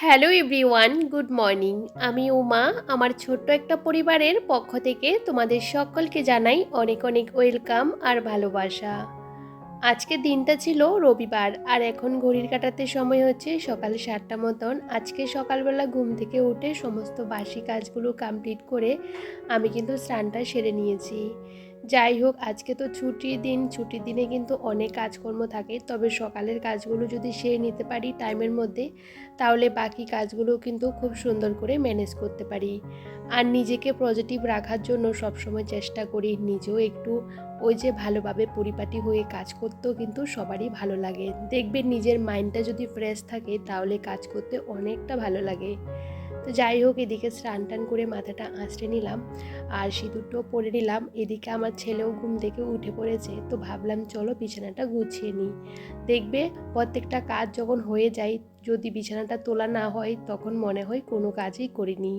Hello everyone, good morning. আমি উমা। আমার ছোট্ট একটা পরিবারের পক্ষ থেকে তোমাদের সকলকে জানাই অনেক অনেক ওয়েলকাম আর ভালোবাসা। আজকে দিনটা ছিল রবিবার, আর এখন ঘড়ির কাঁটাতে সময় হচ্ছে সকাল 7টা মতন। আজকে সকালবেলা ঘুম থেকে উঠে সমস্ত বাসি কাজগুলো কমপ্লিট করে আমি কিন্তু স্নানটা সেরে নিয়েছি। যাই হোক, আজকে তো ছুটির দিন, ছুটির দিনে কিন্তু অনেক কাজকর্ম থাকে, তবে সকালের কাজগুলো যদি সেরে নিতে পারি টাইমের মধ্যে, তাহলে বাকি কাজগুলো কিন্তু খুব সুন্দর করে ম্যানেজ করতে পারি। আর নিজেকে পজিটিভ রাখার জন্য সবসময় চেষ্টা করি নিজেও একটু ওই যে ভালোভাবে পরিপাটি হয়ে কাজ করতেও কিন্তু সবারই ভালো লাগে। দেখবেন নিজের মাইন্ডটা যদি ফ্রেশ থাকে তাহলে কাজ করতে অনেকটা ভালো লাগে। তো যাই হোক, এদিকে স্নান টান করে মাথাটা আঁচড়ে নিলাম আর সিঁদুরটাও পরে নিলাম। এদিকে আমার ছেলেও ঘুম থেকে উঠে পড়েছে, তো ভাবলাম চলো বিছানাটা গুছিয়ে নিই। দেখবে প্রত্যেকটা কাজ যখন হয়ে যায়, যদি বিছানাটা তোলা না হয় তখন মনে হয় কোনো কাজই করিনি।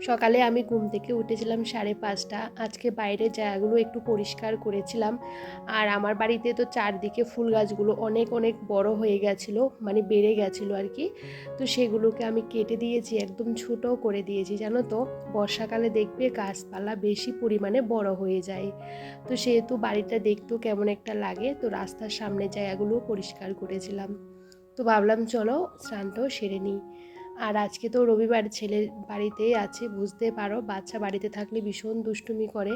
সকালে আমি ঘুম থেকে উঠেছিলাম 5:30। আজকে বাইরের জায়গাগুলো একটু পরিষ্কার করেছিলাম। আর আমার বাড়িতে তো চারদিকে ফুল গাছগুলো অনেক অনেক বড় হয়ে গেছিলো, মানে বেড়ে গেছিলো আর কি। তো সেগুলোকে আমি কেটে দিয়েছি, একদম ছোটো করে দিয়েছি। জানো তো, বর্ষাকালে দেখবে গাছপালা বেশি পরিমাণে বড় হয়ে যায়। তো সেহেতু বাড়িটা দেখতেও কেমন একটা লাগে, তো রাস্তার সামনে জায়গাগুলো পরিষ্কার করেছিলাম। তো ভাবলাম চলো স্নানটাও সেরে নিই। আর আজকে তো রবিবার, ছেলে বাড়িতেই আছে, বুঝতে পারো বাচ্চা বাড়িতে থাকলে ভীষণ দুষ্টুমি করে।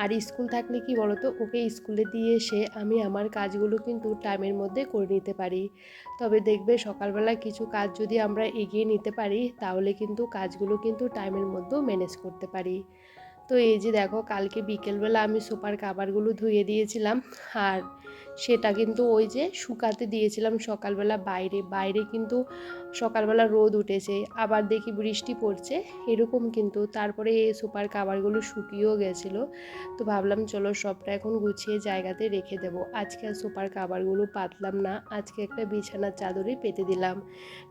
আর স্কুল থাকলে কি বলতো, ওকে স্কুলে দিয়ে এসে আমি আমার কাজগুলো কিন্তু টাইমের মধ্যে করে নিতে পারি। তবে দেখবে সকালবেলা কিছু কাজ যদি আমরা এগিয়ে নিতে পারি তাহলে কিন্তু কাজগুলো কিন্তু টাইমের মধ্যেও ম্যানেজ করতে পারি। তো এই যে দেখো, কালকে বিকেলবেলা আমি সোফার কাভারগুলো ধুয়ে দিয়েছিলাম। আর সেটা কিন্তু ওই যে শুকাতে দিয়েছিলাম সকালবেলা বাইরে। বাইরে কিন্তু সকালবেলা রোদ উঠেছে, আবার দেখি বৃষ্টি পড়ছে এরকম কিন্তু। তারপরে এই সোফার কাভারগুলো শুকিয়েও গেছিলো। তো ভাবলাম চলো সবটা এখন গুছিয়ে জায়গাতে রেখে দেব। আজকে আর সোফার কাভারগুলো পাতলাম না, আজকে একটা বিছানার চাদরই পেতে দিলাম।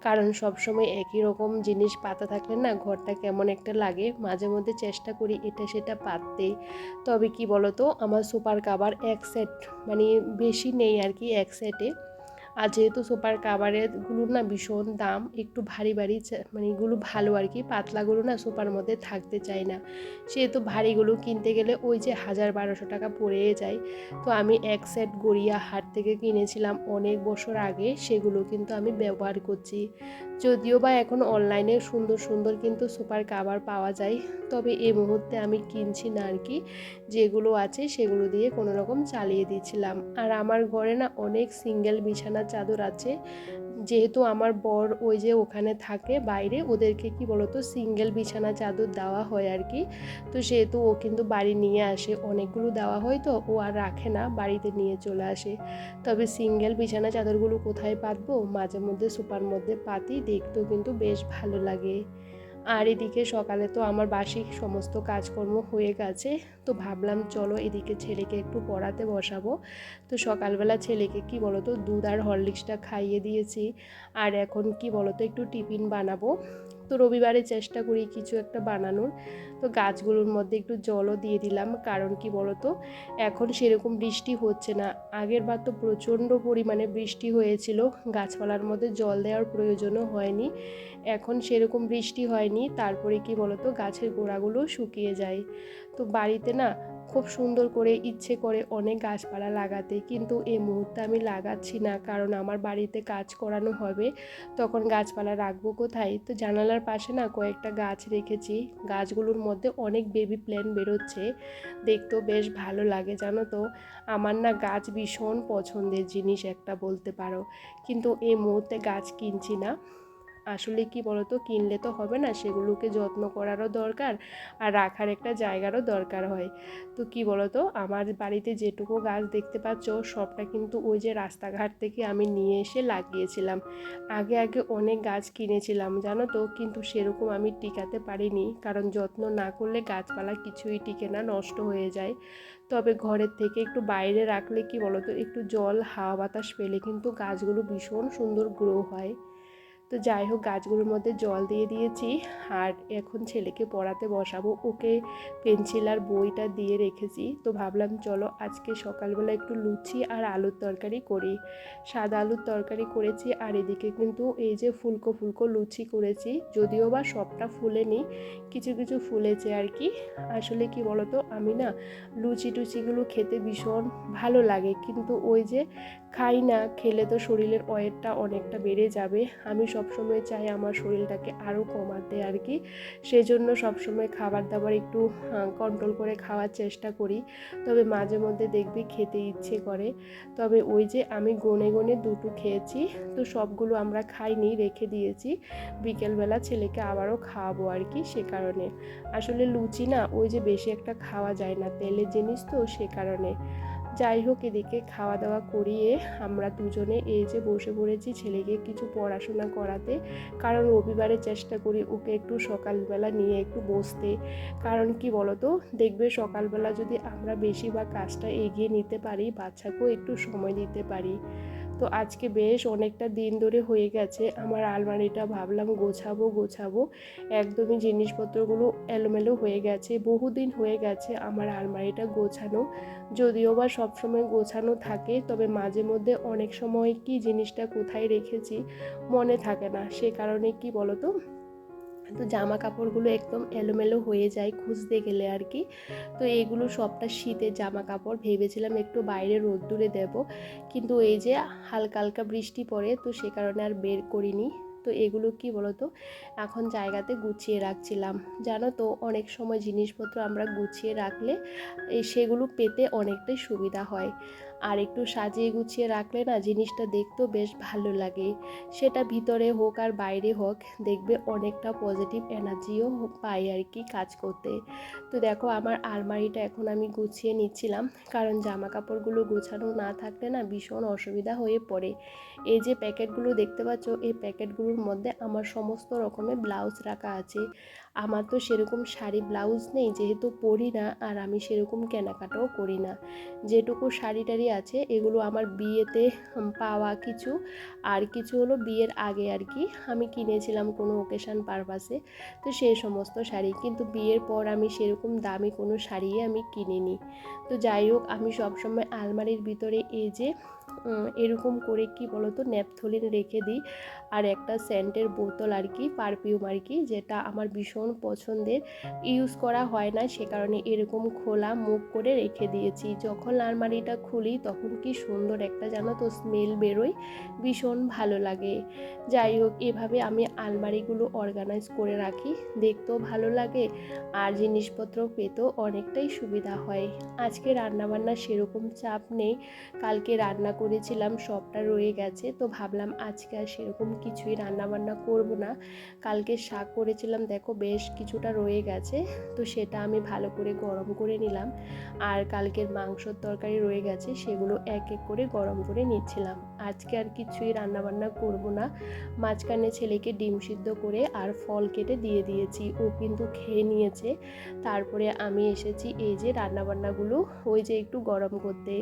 কারণ সবসময় একই রকম জিনিস পাতা থাকলে না ঘরটা কেমন একটা লাগে। মাঝে মধ্যে চেষ্টা করি এটা সেটা পাততে। তবে কি বলতো, আমার সোফার কাভার এক সেট, মানে বেশি নেই আর কি, এক সেটে। আর যেহেতু সোফার কাভারেরগুলো না ভীষণ দাম, একটু ভারী ভারী, মানে এগুলো ভালো আর কি, পাতলাগুলো না সোফার মধ্যে থাকতে চায় না। সেহেতু ভারীগুলো কিনতে গেলে ওই যে 1000-1200 টাকা পড়ে যায়। তো আমি এক সেট গড়িয়া হাট থেকে কিনেছিলাম অনেক বছর আগে, সেগুলো কিন্তু আমি ব্যবহার করছি। যদিও বা এখন অনলাইনে সুন্দর সুন্দর কিন্তু সোফার কাভার পাওয়া যায়, তবে এই মুহূর্তে আমি কিনছি না আর কি। যেগুলো আছে সেগুলো দিয়ে কোনো রকম চালিয়ে দিয়েছিলাম। আর আমার ঘরে না অনেক সিঙ্গেল বিছানার চাদর আছে। যেহেতু আমার বর ওই যে ওখানে থাকে বাইরে, ওদেরকে কি বলতো সিঙ্গেল বিছানা চাদর দেওয়া হয় আর কি। তো সেহেতু ও কিন্তু বাড়ি নিয়ে আসে, অনেকগুলো দেওয়া হয় তো ও আর রাখে না, বাড়িতে নিয়ে চলে আসে। তবে সিঙ্গেল বিছানা চাদরগুলো কোথায় পাতবো, মাঝে মধ্যে সোফার মধ্যে পাতি, দেখতেও কিন্তু বেশ ভালো লাগে। আর এদিকে সকালে তো আমার বাসি সমস্ত কাজকর্ম হয়ে গেছে। তো ভাবলাম চলো এদিকে ছেলেকে একটু পড়াতে বসাবো। তো সকালবেলা ছেলেকে কি বলতো দুধ আর হরলিক্সটা খাইয়ে দিয়েছি। আর এখন কি বলতো একটু টিফিন বানাবো। তো রবিবারে চেষ্টা করি কিছু একটা বানানোর। তো গাছগুলোর মধ্যে একটু জলও দিয়ে দিলাম, কারণ কি বলতো এখন সেরকম বৃষ্টি হচ্ছে না। আগের বার তো প্রচণ্ড পরিমাণে বৃষ্টি হয়েছিল, গাছপালার মধ্যে জল দেওয়ার প্রয়োজনও হয়নি। এখন সেরকম বৃষ্টি হয়নি, তারপরে কি বলতো গাছের গোড়াগুলো শুকিয়ে যায়। তো বাড়িতে না খুব সুন্দর করে ইচ্ছে করে অনেক গাছপালা লাগাতে, কিন্তু এই মুহূর্তে আমি লাগাচ্ছি না, কারণ আমার বাড়িতে কাজ করানো হবে, তখন গাছপালা রাখবো কোথায়। তো জানালার পাশে না কয়েকটা গাছ রেখেছি, গাছগুলোর মধ্যে অনেক বেবি প্ল্যান্ট বেরোচ্ছে, দেখতেও বেশ ভালো লাগে। জানো তো, আমার না গাছ ভীষণ পছন্দের জিনিস একটা বলতে পারো, কিন্তু এই মুহূর্তে গাছ কিনছি না। আসলে কি বলতো, কিনলে তো হবে না, সেগুলোকে যত্ন করারও দরকার আর রাখার একটা জায়গারও দরকার হয়। তো কি বলতো, আমার বাড়িতে যেটুকু গাছ দেখতে পাচ্ছ সবটা কিন্তু ওই যে রাস্তাঘাট থেকে আমি নিয়ে এসে লাগিয়েছিলাম। আগে আগে অনেক গাছ কিনেছিলাম জানো তো, কিন্তু সেরকম আমি টিকাতে পারিনি, কারণ যত্ন না করলে গাছপালা কিছুই টিকে না, নষ্ট হয়ে যায়। তবে ঘরের থেকে একটু বাইরে রাখলে কি বলতো, একটু জল হাওয়া বাতাস পেলে কিন্তু গাছগুলো ভীষণ সুন্দর গ্রো হয়। তো যাই হোক, গাছগুলোর মধ্যে জল দিয়ে দিয়েছি আর এখন ছেলেকে পড়াতে বসাবো। ওকে পেন্সিল আর বইটা দিয়ে রেখেছি। তো ভাবলাম চলো আজকে সকালবেলা একটু লুচি আর আলুর তরকারি করি। সাদা আলুর তরকারি করেছি আর এদিকে কিন্তু এই যে ফুলকো ফুলকো লুচি করেছি, যদিও বা সবটা ফুলেনি, কিছু কিছু ফুলেছে আর কি। আসলে কি বলতো, আমি না লুচি টুচিগুলো খেতে ভীষণ ভালো লাগে, কিন্তু ওই যে খাই না, খেলে তো শরীরের ওয়েটটা অনেকটা বেড়ে যাবে। আমি সবসময় চাই আমার শরীরটাকে আরও কমাতে আর কি। সেজন্য সবসময় খাবার দাবার একটু কন্ট্রোল করে খাওয়ার চেষ্টা করি। তবে মাঝে মধ্যে দেখবি খেতে ইচ্ছে করে। তবে ওই যে আমি গনে গনে দুটো খেয়েছি, তো সবগুলো আমরা খাইনি, রেখে দিয়েছি। বিকেলবেলা ছেলেকে আবারও খাওয়াবো আর কি, সে কারণে। আসলে লুচি না ওই যে বেশি একটা খাওয়া যায় না, তেলের জিনিস তো, সে কারণে। যাই হোক, এদিকে খাওয়া দাওয়া করিয়ে আমরা দুজনে এই যে বসে পড়েছি ছেলেকে কিছু পড়াশোনা করাতে। কারণ রবিবারে চেষ্টা করি ওকে একটু সকালবেলা নিয়ে একটু বসতে। কারণ কি বলতো, দেখবে সকালবেলা যদি আমরা বেশিরভাগ কাজটা এগিয়ে নিতে পারি, বাচ্চাকেও একটু সময় দিতে পারি। তো আজকে বেশ অনেকটা দিন ধরে হয়ে গেছে আমার আলমারিটা, ভাবলাম গোছাবো। একদমই জিনিসপত্রগুলো এলোমেলো হয়ে গেছে, বহুদিন হয়ে গেছে আমার আলমারিটা গোছানো। যদিও বা সবসময় গোছানো থাকে, তবে মাঝে মধ্যে অনেক সময় কি জিনিসটা কোথায় রেখেছি মনে থাকে না। সে কারণে কি বলতো, তো জামা কাপড়গুলো একদম এলোমেলো হয়ে যায় খুঁজতে গেলে আর কি। তো এইগুলো সবটা শীতের জামা কাপড়, ভেবেছিলাম একটু বাইরে রোদ্দুরে দেব, কিন্তু এই যে হালকা হালকা বৃষ্টি পড়ে, তো সে কারণে আর বের করিনি। তো এগুলো কি বলতো, এখন জায়গাতে গুছিয়ে রাখছিলাম। জানো তো, অনেক সময় জিনিসপত্র আমরা গুছিয়ে রাখলে সেগুলো পেতে অনেকটাই সুবিধা হয়। আর একটু সাজিয়ে গুছিয়ে রাখলে না জিনিসটা দেখতেও বেশ ভালো লাগে। সেটা ভিতরে হোক আর বাইরে হোক, দেখবে অনেকটা পজিটিভ এনার্জিও পাই আর কি কাজ করতে। তো দেখো, আমার আলমারিটা এখন আমি গুছিয়ে নিচ্ছিলাম, কারণ জামা কাপড়গুলো গোছানো না থাকলে না ভীষণ অসুবিধা হয়ে পড়ে। এই যে প্যাকেটগুলো দেখতে পাচ্ছ, এই প্যাকেটগুলোর মধ্যে আমার সমস্ত রকমের ব্লাউজ রাখা আছে। আমার তো সেরকম শাড়ি ব্লাউজ নেই, যেহেতু পরি না, আর আমি সেরকম কেনাকাটাও করি না। যেটুকু শাড়ি টাড়ি আছে এগুলো আমার বিয়েতে পাওয়া কিছু, আর কিছু হলো বিয়ের আগে আর কি আমি কিনেছিলাম কোনো ওকেশন পারপাসে। তো সেই সমস্ত শাড়ি, কিন্তু বিয়ের পর আমি সেরকম দামি কোনো শাড়ি আমি কিনিনি। তো যাই হোক, আমি সবসময় আলমারির ভিতরে এই যে এরকম করে কি বলতো ন্যাপথলিন রেখে দিই, আর একটা সেন্টের বোতল আর কি, পারফিউম আর কি, যেটা আমার ভীষণ পছন্দের, ইউজ করা হয় না, সে কারণে এরকম খোলা মুখ করে রেখে দিয়েছি। যখন আলমারিটা খুলি তখন কি সুন্দর একটা জানো তো স্মেল বেরোয়, ভীষণ ভালো লাগে। যাই হোক, এভাবে আমি আলমারিগুলো অর্গানাইজ করে রাখি, দেখতেও ভালো লাগে আর জিনিসপত্র পেতেও অনেকটাই সুবিধা হয়। আজকে রান্নাবান্না সেরকম চাপ নেই, কালকে রান্না করেছিলাম সবটা রয়ে গেছে, তো ভাবলাম আজকে আর সেরকম কিছুই রান্নাবান্না করব না। কালকে শাক করেছিলাম, দেখো বেশ কিছুটা রয়ে গেছে, তো সেটা আমি ভালো করে গরম করে নিলাম। আর কালকের মাংসর তরকারি রয়ে গেছে, সেগুলো এক এক করে গরম করে নিচ্ছিলাম। আজকে আর কিছুই রান্নাবান্না করব না। মাঝখানে ছেলেকে ডিম সিদ্ধ করে আর ফল কেটে দিয়ে দিয়েছি, ও কিন্তু খেয়ে নিয়েছে। তারপরে আমি এসেছি এই যে রান্নাবান্নাগুলো ওই যে একটু গরম করতে।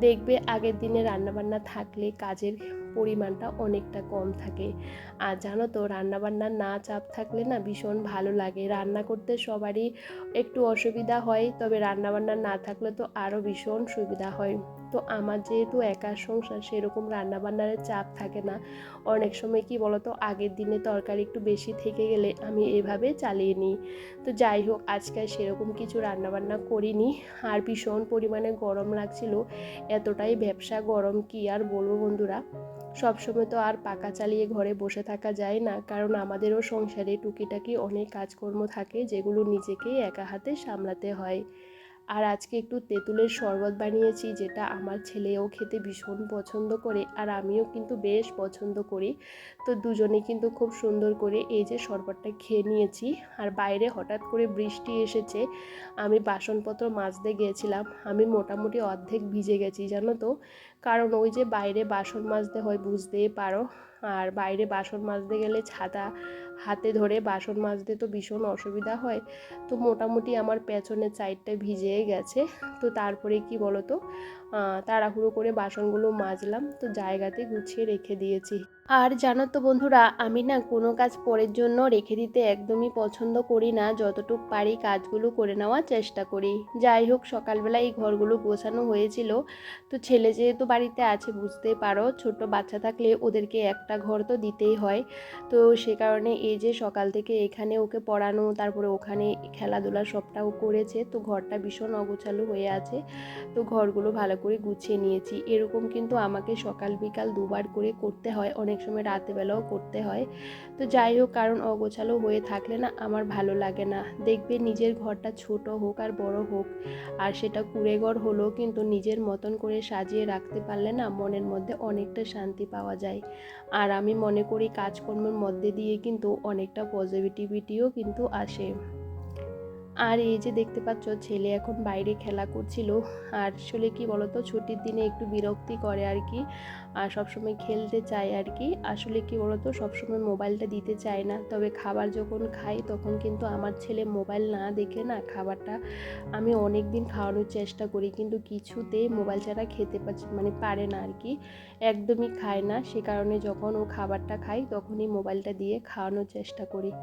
দেখবে আগের দিনে রান্নাবান্না থাকলে কাজের পরিমাণটা অনেকটা কম থাকে। আর জানো তো, রান্নাবান্না না চাপ থাকলে না ভীষণ ভালো লাগে, রান্না করতে সবারই একটু অসুবিধা হয়, তবে রান্নাবান্না না থাকলে তো আরও ভীষণ সুবিধা হয়। তো আমার যেহেতু একার সংসার, সেরকম রান্নাবান্নার চাপ থাকে না। অনেক সময় কি বলতো, আগের দিনে তরকারি একটু বেশি থেকে গেলে আমি এভাবে চালিয়ে নিই। তো যাই হোক, আজকে সেরকম কিছু রান্নাবান্না করিনি। আর ভীষণ পরিমাণে গরম লাগছিল, এতটাই ব্যবসা গরম কি আর বলবো বন্ধুরা। সবসময় তো আর পাখা চালিয়ে ঘরে বসে থাকা যায় না, কারণ আমাদেরও সংসারে টুকিটাকি অনেক কাজকর্ম থাকে, যেগুলো নিজেকেই একা হাতে সামলাতে হয়। আর আজকে একটু তেঁতুলের শরবত বানিয়েছি, যেটা আমার ছেলেও খেতে ভীষণ পছন্দ করে, আর আমিও কিন্তু বেশ পছন্দ করি। তো দুজনে কিন্তু খুব সুন্দর করে এই যে শরবতটা খেয়ে নিয়েছি। আর বাইরে হঠাৎ করে বৃষ্টি এসেছে, আমি বাসনপত্র মাজতে গিয়েছিলাম, আমি মোটামুটি অর্ধেক ভিজে গেছি জানো তো। কারণ ওই যে বাইরে বাসন মাজতে হয়, বুঝতেই পারো। আর বাইরে বাসন মাজতে গেলে ছাতা হাতে ধরে বাসন মাজতে তো ভীষণ অসুবিধা হয়। তো মোটামুটি আমার পেছনের সাইডটা ভিজে গেছে। তো তারপরে কি বলতো, তাড়াহুড়ো করে বাসনগুলো মাজলাম, তো জায়গাতে গুছিয়ে রেখে দিয়েছি। আর জানো তো বন্ধুরা, আমি না কোনো কাজ পরের জন্য রেখে দিতে একদমই পছন্দ করি না, যতটুকু পারি কাজগুলো করে নেওয়ার চেষ্টা করি। যাই হোক, সকালবেলা এই ঘরগুলো গোছানো হয়েছিল। তো ছেলে যেহেতু বাড়িতে আছে, বুঝতেই পারো, ছোট বাচ্চা থাকলে ওদেরকে একটা ঘর তো দিতেই হয়। তো সে কারণে এই যে সকাল থেকে এখানে ওকে পড়ানো, তারপরে ওখানে খেলাধুলা সবটাও করেছে, তো ঘরটা ভীষণ অগোছালো হয়ে আছে। তো ঘরগুলো ভালো করে গুছিয়ে নিয়েছি। এরকম কিন্তু আমাকে সকাল বিকাল দুবার করে করতে হয়, অনেক সময় রাতেরবেলাও করতে হয়। তো যাই হোক, কারণ অগোছালো হয়ে থাকলে না আমার ভালো লাগে না। দেখবে নিজের ঘরটা ছোট হোক আর বড় হোক, আর সেটা কুঁড়ে ঘর হলেও কিন্তু নিজের মতন করে সাজিয়ে রাখতে পারলে না মনের মধ্যে অনেকটা শান্তি পাওয়া যায়। আর আমি মনে করি কাজকর্মের মধ্যে দিয়ে কিন্তু অনেকটা পজিটিভিটিও কিন্তু আসে। আর এই যে দেখতে পাচ্ছ, ছেলে এখন বাইরে খেলা করছিল। আর আসলে কি বলতো, ছুটির দিনে একটু বিরক্তি করে আর কি, আর সবসময় খেলতে চায় আর কি। আসলে কি বলতো, সবসময় মোবাইলটা দিতে চায় না, তবে খাবার যখন খাই তখন কিন্তু আমার ছেলে মোবাইল না দেখে না খাবারটা আমি অনেক দিন খাওয়ানোর চেষ্টা করি, কিন্তু কিছুতেই মোবাইল ছাড়া খেতে পারে না আর কি, একদমই খায় না। সে কারণে যখন ও খাবারটা খায় তখনই মোবাইলটা দিয়ে খাওয়ানোর চেষ্টা করি।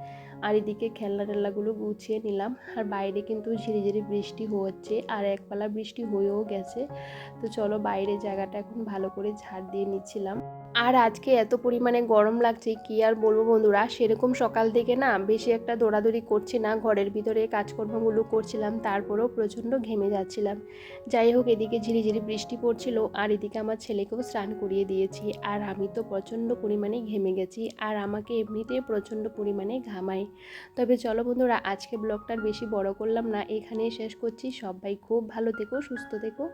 আর এদিকে খেলনা টেলনাগুলো গুছিয়ে নিলাম। আর বাইরে কিন্তু ঝিরিঝিরি বৃষ্টি হচ্ছে, আর একপালা বৃষ্টি হয়েও গেছে। তো চলো, বাইরের জায়গাটা এখন ভালো করে ঝাড় দিয়ে নিচ্ছিলাম। আর আজকে এত পরিমাণে গরম লাগছে কি আর বলবো বন্ধুরা, সেরকম সকাল থেকে না বেশি একটা দৌড়াদৌড়ি করছি না, ঘরের ভিতরে কাজকর্মগুলো করছিলাম, তারপরেও প্রচণ্ড ঘেমে যাচ্ছিলাম। যাই হোক, এদিকে ঝিরিঝিরি বৃষ্টি পড়ছিল, আর এদিকে আমার ছেলেকেও স্নান করিয়ে দিয়েছি। আর আমি তো প্রচণ্ড পরিমাণে ঘেমে গেছি, আর আমাকে এমনিতেই প্রচণ্ড পরিমাণে ঘামায়। তবে চলো বন্ধুরা, আজকে ব্লগটা বেশি বড় করলাম না, এখানেই শেষ করছি। সবাই খুব ভালো থেকো, সুস্থ থেকো।